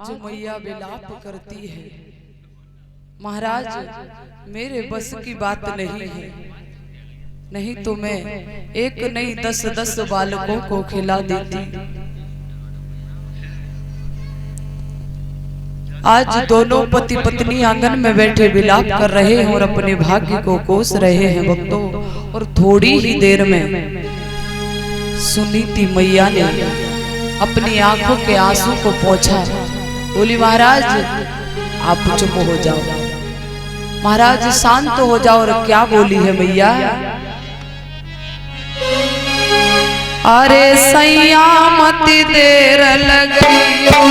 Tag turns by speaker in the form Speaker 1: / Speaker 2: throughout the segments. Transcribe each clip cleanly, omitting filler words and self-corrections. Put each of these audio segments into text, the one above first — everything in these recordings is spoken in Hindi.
Speaker 1: आज मैया विलाप करती है, महाराज मेरे बस की बात नहीं है, नहीं तो मैं एक नहीं 10-10 बालकों को खिला देती। आज दोनों पति पत्नी आंगन में बैठे विलाप कर रहे हैं और अपने भाग्य को कोस रहे हैं भक्तों। और थोड़ी ही देर में सुनीति मैया ने अपनी आंखों के आंसू को पोंछा। बोली महाराज आप चुप हो जाओ, महाराज शांत हो जाओ। और क्या बोली है मैया? अरे सैया मत देर लगियो,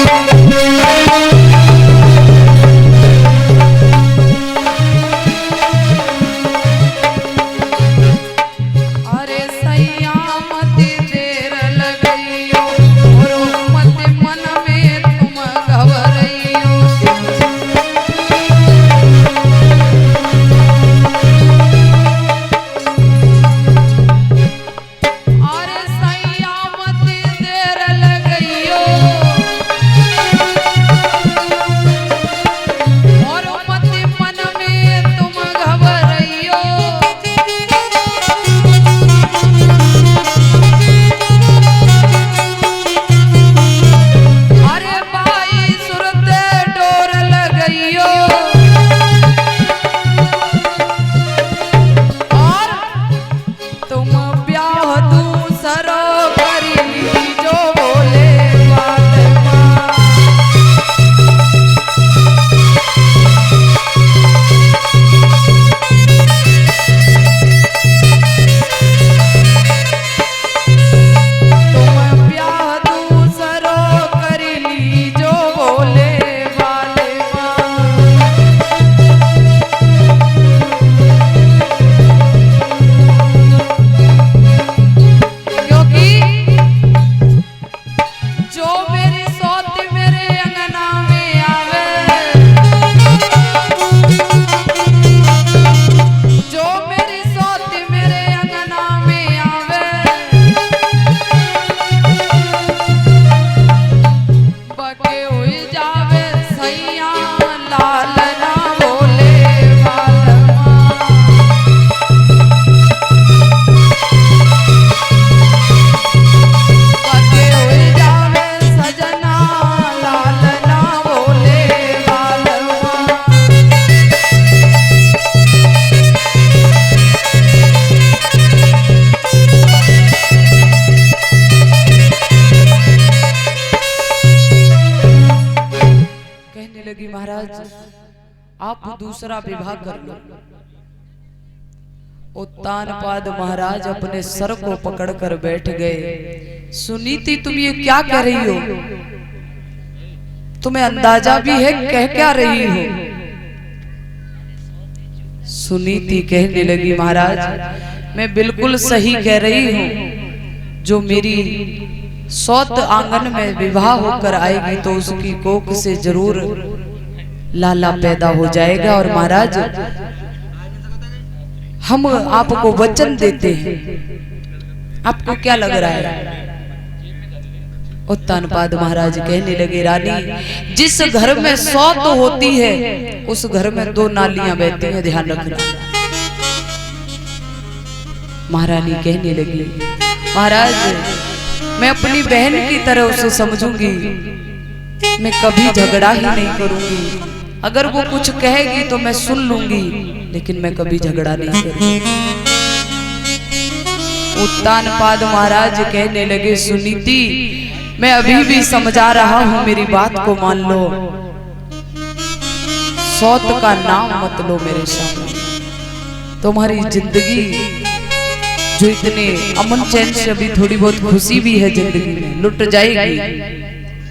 Speaker 1: आप दूसरा विवाह कर लो। उत्तानपाद महाराज अपने सर को पकड़कर बैठ गए। सुनीति तुम ये क्या कह रही हो? तुम्हें अंदाजा भी है कह क्या रही हो? सुनीति कहने लगी महाराज मैं बिल्कुल सही कह रही हूँ। जो मेरी सौत आंगन में विवाह होकर आएगी तो उसकी कोख से जरूर लाला पैदा हो जाएगा। और महाराज हम आपको वचन देते हैं, आपको क्या लग रहा है? उत्तानपाद महाराज कहने लगे रानी जिस घर में सौत होती है उस घर में 2 नालियां बहती हैं, ध्यान रखना। महारानी कहने लगी महाराज मैं अपनी बहन की तरह उसे समझूंगी, मैं कभी झगड़ा ही नहीं करूंगी। अगर वो कुछ कहेगी तो मैं सुन लूंगी, लेकिन मैं कभी झगड़ा नहीं करूंगी। उत्तानपाद महाराज कहने लगे सुनीति मैं अभी भी समझा रहा हूं, मेरी बात को मान लो। सौत का नाम मत लो मेरे सामने। तुम्हारी जिंदगी जो इतने अमन चैन से अभी थोड़ी बहुत खुशी भी है जिंदगी में लुट जाएगी।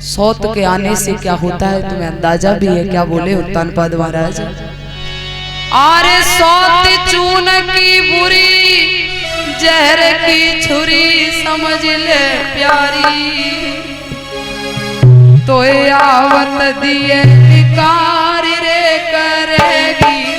Speaker 1: सौत के आने से क्या होता है तुम्हें अंदाजा भी है? क्या बोले उत्तानपाद महाराज? आरे सौत चून की बुरी जहर की छुरी समझ ले प्यारी, तो आवत दिए निकार रे करेगी